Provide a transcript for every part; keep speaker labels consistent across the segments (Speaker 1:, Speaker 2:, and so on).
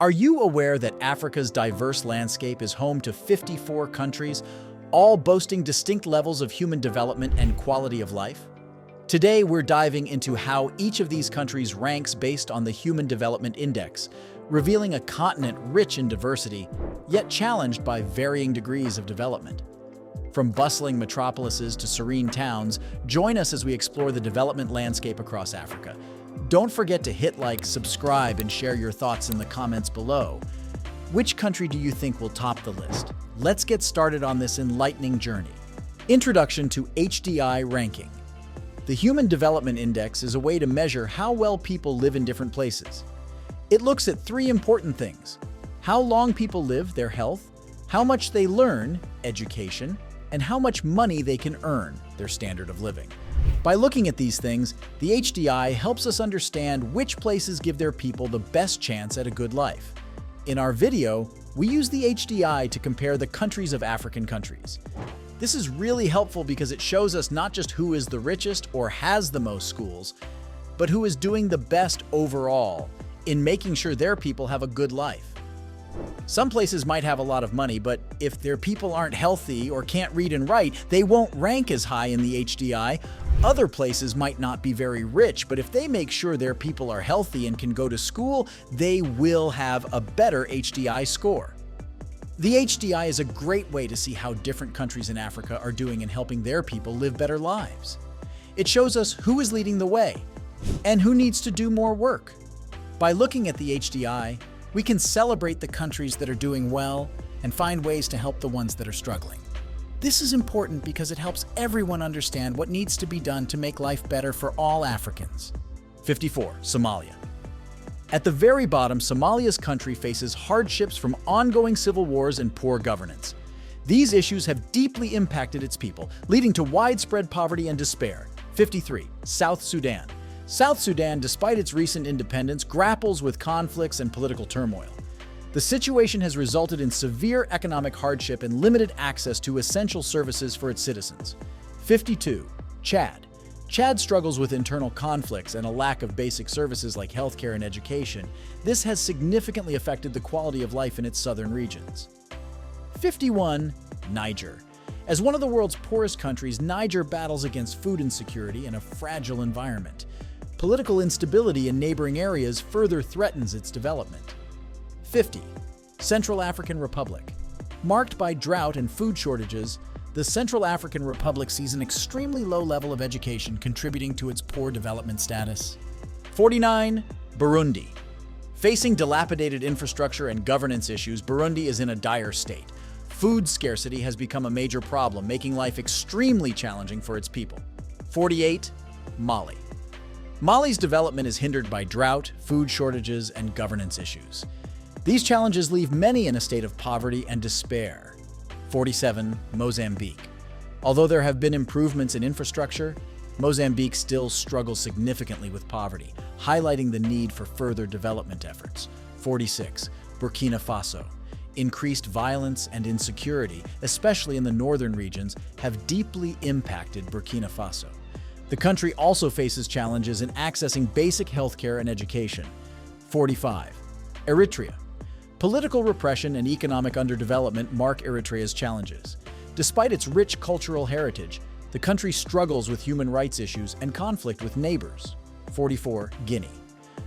Speaker 1: Are you aware that Africa's diverse landscape is home to 54 countries, all boasting distinct levels of human development and quality of life? Today, we're diving into how each of these countries ranks based on the Human Development Index, revealing a continent rich in diversity, yet challenged by varying degrees of development. From bustling metropolises to serene towns, join us as we explore the development landscape across Africa. Don't forget to hit like, subscribe, and share your thoughts in the comments below. Which country do you think will top the list? Let's get started on this enlightening journey. Introduction to HDI ranking. The Human Development Index is a way to measure how well people live in different places. It looks at three important things: how long people live, their health, how much they learn, education, and how much money they can earn, their standard of living. By looking at these things, the HDI helps us understand which places give their people the best chance at a good life. In our video, we use the HDI to compare the countries of African countries. This is really helpful because it shows us not just who is the richest or has the most schools, but who is doing the best overall in making sure their people have a good life. Some places might have a lot of money, but if their people aren't healthy or can't read and write, they won't rank as high in the HDI. Other places might not be very rich, but if they make sure their people are healthy and can go to school, they will have a better HDI score. The HDI is a great way to see how different countries in Africa are doing in helping their people live better lives. It shows us who is leading the way and who needs to do more work. By looking at the HDI, we can celebrate the countries that are doing well and find ways to help the ones that are struggling. This is important because it helps everyone understand what needs to be done to make life better for all Africans. 54. Somalia. At the very bottom, Somalia's country faces hardships from ongoing civil wars and poor governance. These issues have deeply impacted its people, leading to widespread poverty and despair. 53. South Sudan. South Sudan, despite its recent independence, grapples with conflicts and political turmoil. The situation has resulted in severe economic hardship and limited access to essential services for its citizens. 52. Chad. Chad struggles with internal conflicts and a lack of basic services like healthcare and education. This has significantly affected the quality of life in its southern regions. 51. Niger. As one of the world's poorest countries, Niger battles against food insecurity and a fragile environment. Political instability in neighboring areas further threatens its development. 50. Central African Republic. Marked by drought and food shortages, the Central African Republic sees an extremely low level of education contributing to its poor development status. 49. Burundi. Facing dilapidated infrastructure and governance issues, Burundi is in a dire state. Food scarcity has become a major problem, making life extremely challenging for its people. 48. Mali. Mali's development is hindered by drought, food shortages, and governance issues. These challenges leave many in a state of poverty and despair. 47. Mozambique. Although there have been improvements in infrastructure, Mozambique still struggles significantly with poverty, highlighting the need for further development efforts. 46. Burkina Faso. Increased violence and insecurity, especially in the northern regions, have deeply impacted Burkina Faso. The country also faces challenges in accessing basic healthcare and education. 45. Eritrea. Political repression and economic underdevelopment mark Eritrea's challenges. Despite its rich cultural heritage, the country struggles with human rights issues and conflict with neighbors. 44. Guinea.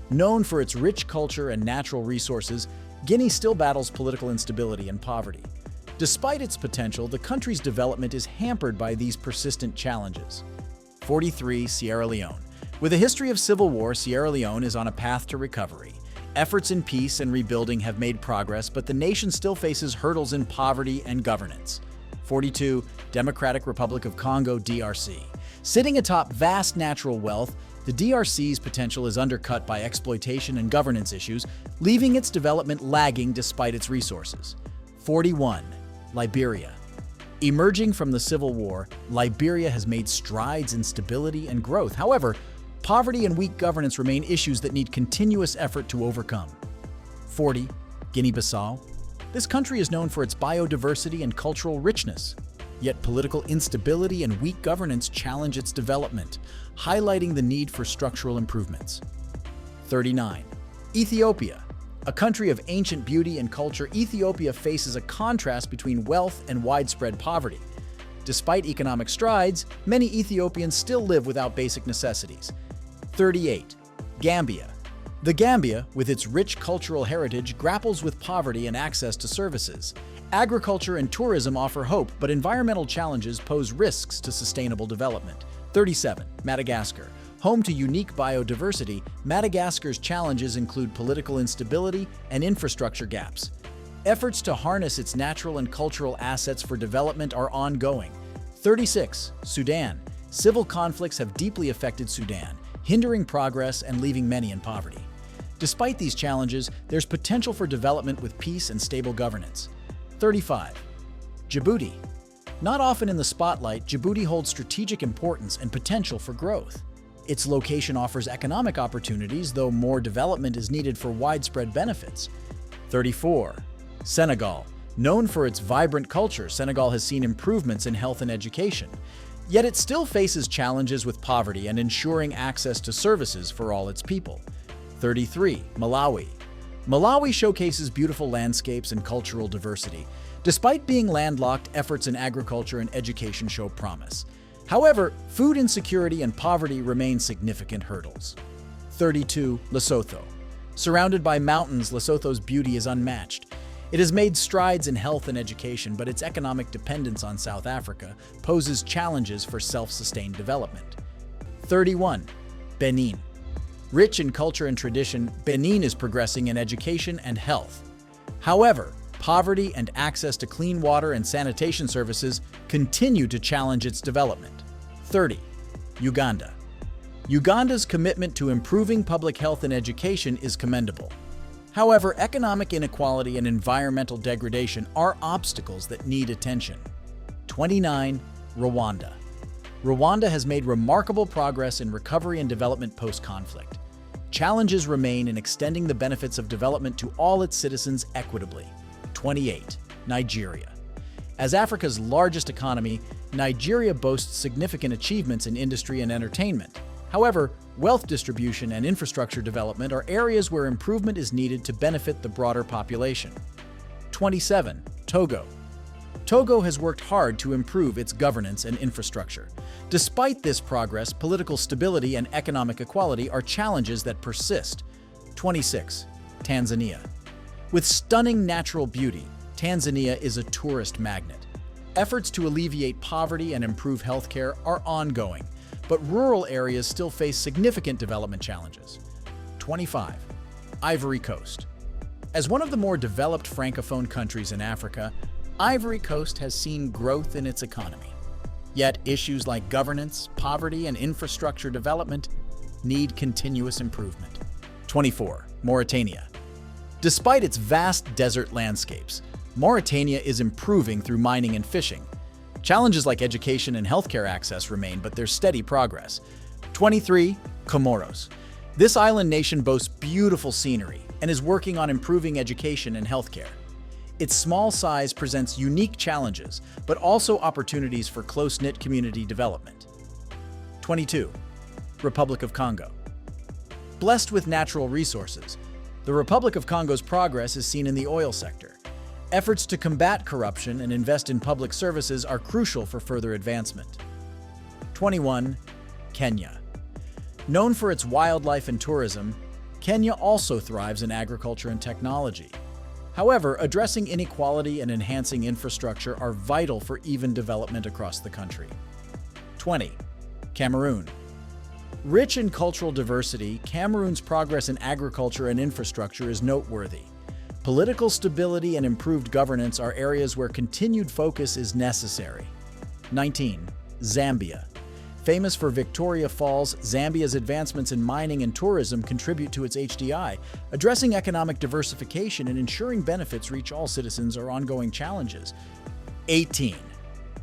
Speaker 1: Known for its rich culture and natural resources, Guinea still battles political instability and poverty. Despite its potential, the country's development is hampered by these persistent challenges. 43. Sierra Leone. With a history of civil war, Sierra Leone is on a path to recovery. Efforts in peace and rebuilding have made progress, but the nation still faces hurdles in poverty and governance. 42. Democratic Republic of Congo, DRC. Sitting atop vast natural wealth, the DRC's potential is undercut by exploitation and governance issues, leaving its development lagging despite its resources. 41. Liberia. Emerging from the Civil War, Liberia has made strides in stability and growth. However, poverty and weak governance remain issues that need continuous effort to overcome. 40. Guinea-Bissau. This country is known for its biodiversity and cultural richness. Yet political instability and weak governance challenge its development, highlighting the need for structural improvements. 39. Ethiopia. A country of ancient beauty and culture, Ethiopia faces a contrast between wealth and widespread poverty. Despite economic strides, many Ethiopians still live without basic necessities. 38. Gambia. The Gambia, with its rich cultural heritage, grapples with poverty and access to services. Agriculture and tourism offer hope, but environmental challenges pose risks to sustainable development. 37. Madagascar. Home to unique biodiversity, Madagascar's challenges include political instability and infrastructure gaps. Efforts to harness its natural and cultural assets for development are ongoing. 36. Sudan. Civil conflicts have deeply affected Sudan, hindering progress and leaving many in poverty. Despite these challenges, there's potential for development with peace and stable governance. 35. Djibouti. Not often in the spotlight, Djibouti holds strategic importance and potential for growth. Its location offers economic opportunities, though more development is needed for widespread benefits. 34. Senegal. Known for its vibrant culture, Senegal has seen improvements in health and education. Yet it still faces challenges with poverty and ensuring access to services for all its people. 33. Malawi. Malawi showcases beautiful landscapes and cultural diversity. Despite being landlocked, efforts in agriculture and education show promise. However, food insecurity and poverty remain significant hurdles. 32. Lesotho. Surrounded by mountains, Lesotho's beauty is unmatched. It has made strides in health and education, but its economic dependence on South Africa poses challenges for self-sustained development. 31. Benin. Rich in culture and tradition, Benin is progressing in education and health. However, poverty and access to clean water and sanitation services continue to challenge its development. 30. Uganda. Uganda's commitment to improving public health and education is commendable. However, economic inequality and environmental degradation are obstacles that need attention. 29. Rwanda. Rwanda has made remarkable progress in recovery and development post-conflict. Challenges remain in extending the benefits of development to all its citizens equitably. 28. Nigeria. As Africa's largest economy, Nigeria boasts significant achievements in industry and entertainment. However, wealth distribution and infrastructure development are areas where improvement is needed to benefit the broader population. 27. Togo. Togo has worked hard to improve its governance and infrastructure. Despite this progress, political stability and economic equality are challenges that persist. 26. Tanzania. With stunning natural beauty, Tanzania is a tourist magnet. Efforts to alleviate poverty and improve healthcare are ongoing, but rural areas still face significant development challenges. 25. Ivory Coast. As one of the more developed Francophone countries in Africa, Ivory Coast has seen growth in its economy. Yet issues like governance, poverty, and infrastructure development need continuous improvement. 24. Mauritania. Despite its vast desert landscapes, Mauritania is improving through mining and fishing. Challenges like education and healthcare access remain, but there's steady progress. 23. Comoros. This island nation boasts beautiful scenery and is working on improving education and healthcare. Its small size presents unique challenges, but also opportunities for close-knit community development. 22. Republic of Congo. Blessed with natural resources, the Republic of Congo's progress is seen in the oil sector. Efforts to combat corruption and invest in public services are crucial for further advancement. 21. Kenya. Known for its wildlife and tourism, Kenya also thrives in agriculture and technology. However, addressing inequality and enhancing infrastructure are vital for even development across the country. 20. Cameroon. Rich in cultural diversity, Cameroon's progress in agriculture and infrastructure is noteworthy. Political stability and improved governance are areas where continued focus is necessary. 19. Zambia. Famous for Victoria Falls, Zambia's advancements in mining and tourism contribute to its HDI. Addressing economic diversification and ensuring benefits reach all citizens are ongoing challenges. 18.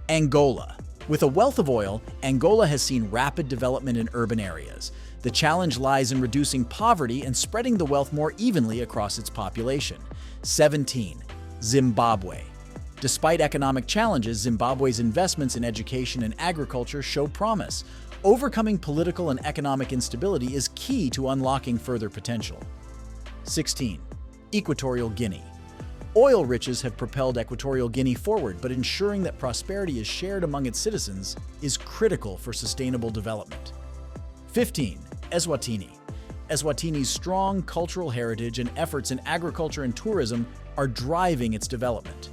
Speaker 1: Angola. With a wealth of oil, Angola has seen rapid development in urban areas. The challenge lies in reducing poverty and spreading the wealth more evenly across its population. 17. Zimbabwe. Despite economic challenges, Zimbabwe's investments in education and agriculture show promise. Overcoming political and economic instability is key to unlocking further potential. 16. Equatorial Guinea. Oil riches have propelled Equatorial Guinea forward, but ensuring that prosperity is shared among its citizens is critical for sustainable development. 15. Eswatini. Eswatini's strong cultural heritage and efforts in agriculture and tourism are driving its development.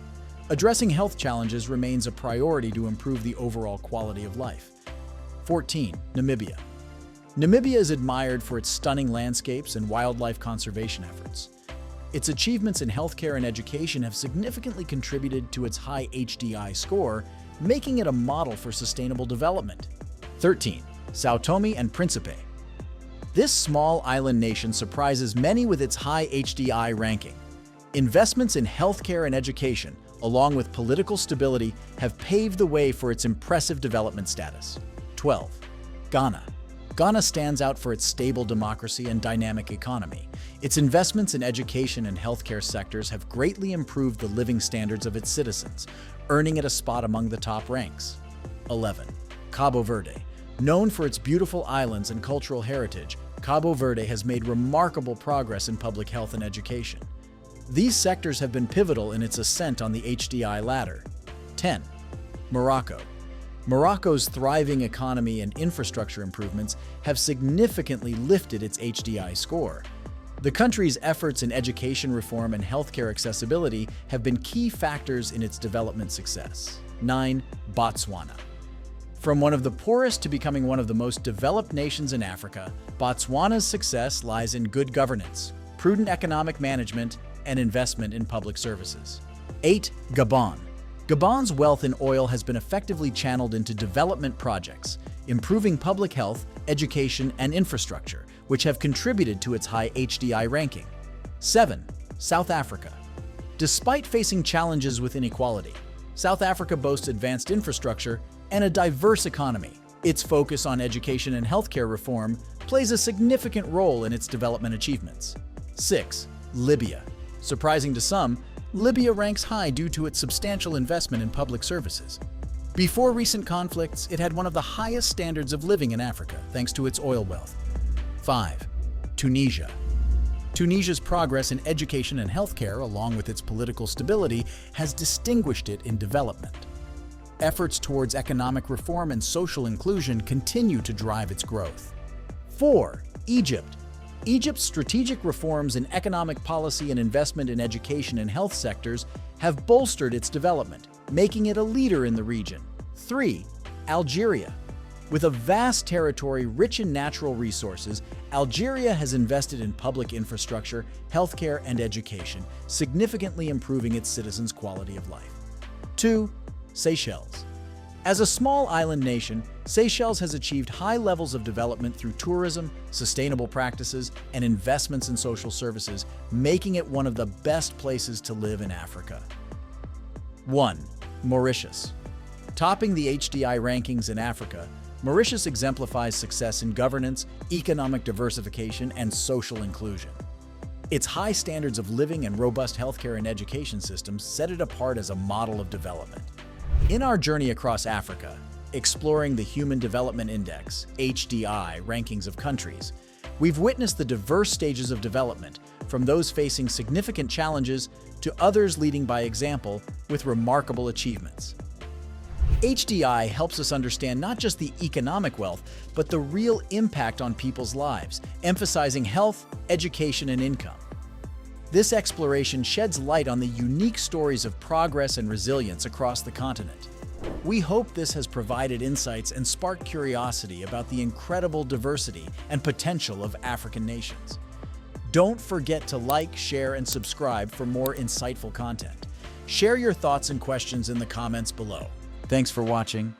Speaker 1: Addressing health challenges remains a priority to improve the overall quality of life. 14. Namibia. Namibia is admired for its stunning landscapes and wildlife conservation efforts. Its achievements in healthcare and education have significantly contributed to its high HDI score, making it a model for sustainable development. 13. São Tomé and Príncipe. This small island nation surprises many with its high HDI ranking. Investments in healthcare and education, along with political stability, have paved the way for its impressive development status. 12. Ghana. Ghana stands out for its stable democracy and dynamic economy. Its investments in education and healthcare sectors have greatly improved the living standards of its citizens, earning it a spot among the top ranks. 11. Cabo Verde. Known for its beautiful islands and cultural heritage, Cabo Verde has made remarkable progress in public health and education. These sectors have been pivotal in its ascent on the HDI ladder. 10. Morocco. Morocco's thriving economy and infrastructure improvements have significantly lifted its HDI score. The country's efforts in education reform and healthcare accessibility have been key factors in its development success. 9. Botswana. From one of the poorest to becoming one of the most developed nations in Africa, Botswana's success lies in good governance, prudent economic management, and investment in public services. 8. Gabon. Gabon's wealth in oil has been effectively channeled into development projects, improving public health, education, and infrastructure, which have contributed to its high HDI ranking. 7. South Africa. Despite facing challenges with inequality, South Africa boasts advanced infrastructure and a diverse economy. Its focus on education and healthcare reform plays a significant role in its development achievements. 6. Libya. Surprising to some, Libya ranks high due to its substantial investment in public services. Before recent conflicts, it had one of the highest standards of living in Africa, thanks to its oil wealth. 5. Tunisia. Tunisia's progress in education and healthcare, along with its political stability, has distinguished it in development. Efforts towards economic reform and social inclusion continue to drive its growth. 4. Egypt. Egypt's strategic reforms in economic policy and investment in education and health sectors have bolstered its development, making it a leader in the region. 3. Algeria. With a vast territory rich in natural resources, Algeria has invested in public infrastructure, healthcare, and education, significantly improving its citizens' quality of life. 2. Seychelles. As a small island nation, Seychelles has achieved high levels of development through tourism, sustainable practices, and investments in social services, making it one of the best places to live in Africa. 1. Mauritius. Topping the HDI rankings in Africa, Mauritius exemplifies success in governance, economic diversification, and social inclusion. Its high standards of living and robust healthcare and education systems set it apart as a model of development. In our journey across Africa, exploring the Human Development Index (HDI) rankings of countries, we've witnessed the diverse stages of development, from those facing significant challenges to others leading by example with remarkable achievements. HDI helps us understand not just the economic wealth, but the real impact on people's lives, emphasizing health, education, and income. This exploration sheds light on the unique stories of progress and resilience across the continent. We hope this has provided insights and sparked curiosity about the incredible diversity and potential of African nations. Don't forget to like, share, and subscribe for more insightful content. Share your thoughts and questions in the comments below. Thanks for watching.